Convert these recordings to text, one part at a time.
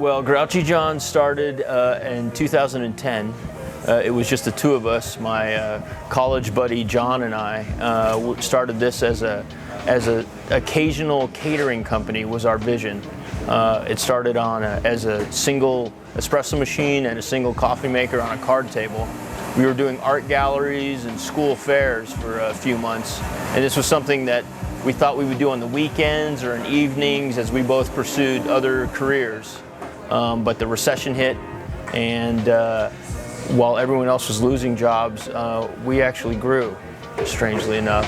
Well, Grouchy John started in 2010. It was just the two of us. My college buddy John and I started this as a occasional catering company was our vision. It started as a single espresso machine and a single coffee maker on a card table. We were doing art galleries and school fairs for a few months, and this was something that we thought we would do on the weekends or in evenings as we both pursued other careers. But the recession hit, and while everyone else was losing jobs, we actually grew, strangely enough.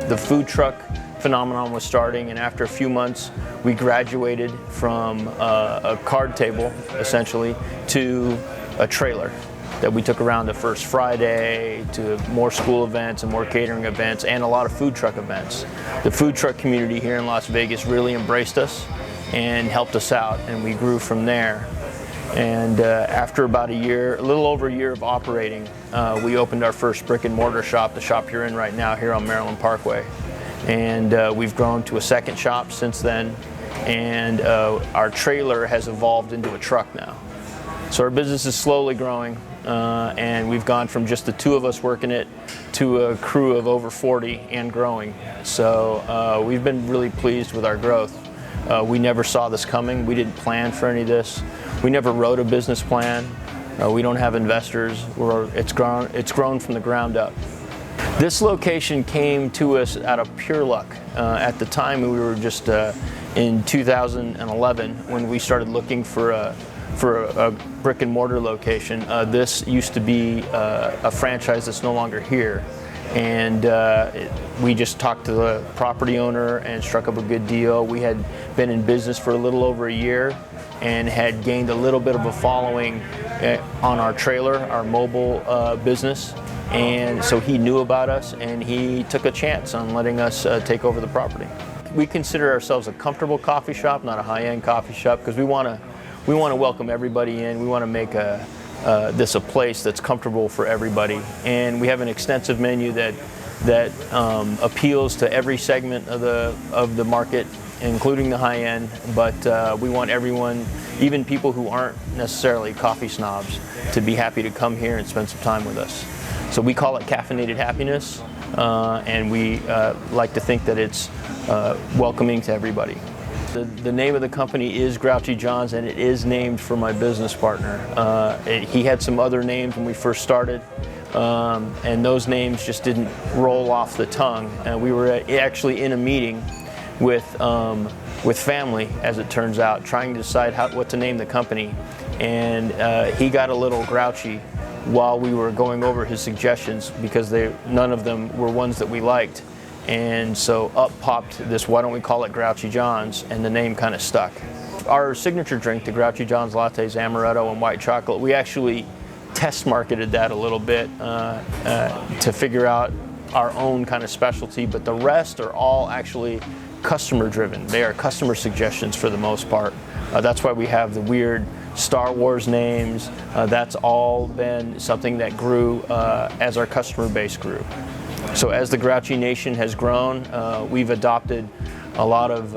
The food truck phenomenon was starting, and after a few months, we graduated from a card table, essentially, to a trailer that we took around the first Friday, to more school events and more catering events, and a lot of food truck events. The food truck community here in Las Vegas really embraced us and helped us out, and we grew from there. And after about a little over a year of operating, we opened our first brick and mortar shop, the shop you're in right now here on Maryland Parkway. And we've grown to a second shop since then, and our trailer has evolved into a truck now. So our business is slowly growing, and we've gone from just the two of us working it to a crew of over 40 and growing. So we've been really pleased with our growth. We never saw this coming. We didn't plan for any of this. We never wrote a business plan. We don't have investors. It's grown from the ground up. This location came to us out of pure luck. At the time, we were just in 2011 when we started looking for a brick and mortar location. This used to be a franchise that's no longer here, and we just talked to the property owner and struck up a good deal. We had been in business for a little over a year and had gained a little bit of a following on our trailer, our mobile business. And so he knew about us, and he took a chance on letting us take over the property. We consider ourselves a comfortable coffee shop, not a high-end coffee shop, because we want to welcome everybody in. We want to make this a place that's comfortable for everybody. And we have an extensive menu that appeals to every segment of the market, including the high end. But we want everyone, even people who aren't necessarily coffee snobs, to be happy to come here and spend some time with us. So we call it Caffeinated Happiness, and we like to think that it's welcoming to everybody. The name of the company is Grouchy John's, and it is named for my business partner. He had some other names when we first started, and those names just didn't roll off the tongue. And we were actually in a meeting with family, as it turns out, trying to decide what to name the company, and he got a little grouchy while we were going over his suggestions, because none of them were ones that we liked. And so up popped this, why don't we call it Grouchy John's, and the name kind of stuck. Our signature drink, the Grouchy John's lattes, amaretto and white chocolate, we actually test marketed that a little bit to figure out our own kind of specialty, but the rest are all actually customer driven. They are customer suggestions for the most part. That's why we have the weird Star Wars names. That's all been something that grew as our customer base grew. So as the Grouchy Nation has grown, we've adopted a lot of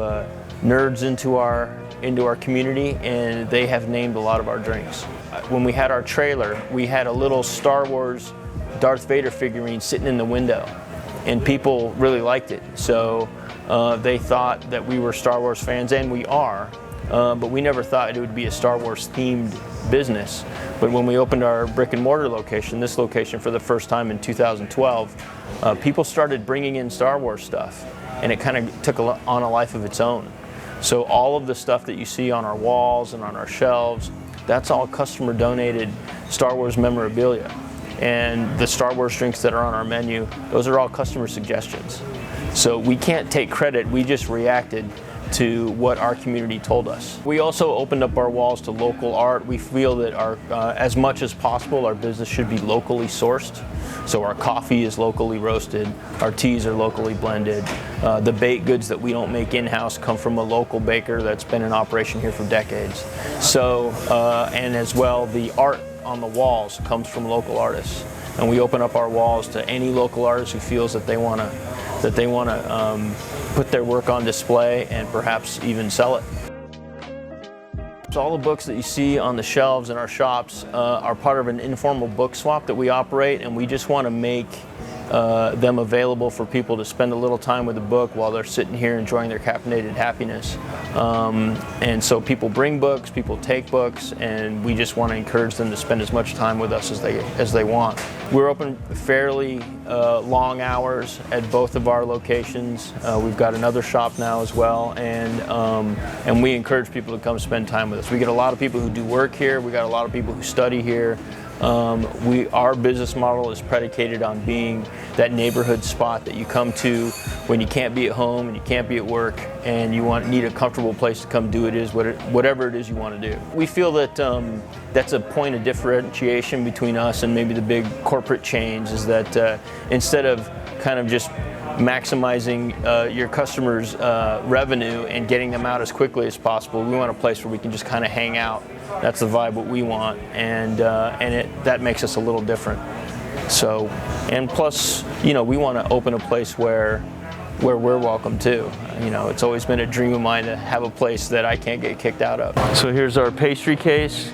nerds into our community, and they have named a lot of our drinks. When we had our trailer, we had a little Star Wars Darth Vader figurine sitting in the window, and people really liked it. So they thought that we were Star Wars fans, and we are. But we never thought it would be a Star Wars themed business. But when we opened our brick and mortar location, this location for the first time in 2012, people started bringing in Star Wars stuff, and it kind of took on a life of its own. So all of the stuff that you see on our walls and on our shelves, that's all customer donated Star Wars memorabilia. And the Star Wars drinks that are on our menu, those are all customer suggestions. So we can't take credit, we just reacted to what our community told us. We also opened up our walls to local art. We feel that as much as possible, our business should be locally sourced. So our coffee is locally roasted, our teas are locally blended. The baked goods that we don't make in-house come from a local baker that's been in operation here for decades. So, and as well, the art on the walls comes from local artists. and we open up our walls to any local artist who feels that they want to put their work on display and perhaps even sell it. So all the books that you see on the shelves in our shops are part of an informal book swap that we operate, and we just want to make them available for people to spend a little time with a book while they're sitting here enjoying their caffeinated happiness. And so people bring books, people take books, and we just want to encourage them to spend as much time with us as they want. We're open fairly long hours at both of our locations. We've got another shop now as well, and we encourage people to come spend time with us. We get a lot of people who do work here. We got a lot of people who study here. Our business model is predicated on being that neighborhood spot that you come to when you can't be at home and you can't be at work, and you need a comfortable place to come do whatever it is you want to do. We feel that that's a point of differentiation between us and maybe the big corporate chains, is that instead of kind of just maximizing your customers' revenue and getting them out as quickly as possible, we want a place where we can just kind of hang out. That's the vibe what we want, and that makes us a little different. So, and plus, we want to open a place where we're welcome too. It's always been a dream of mine to have a place that I can't get kicked out of. So here's our pastry case.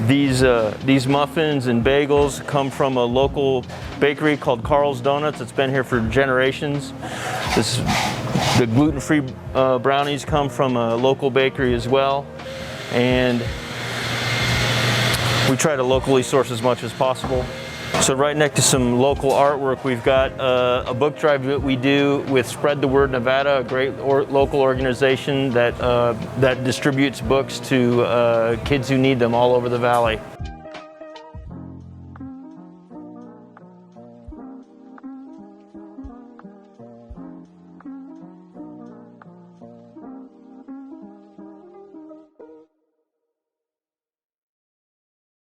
These muffins and bagels come from a local bakery called Carl's Donuts. It's been here for generations. The gluten-free brownies come from a local bakery as well, and we try to locally source as much as possible. So right next to some local artwork, we've got a book drive that we do with Spread the Word Nevada, a great local organization that distributes books to kids who need them all over the valley.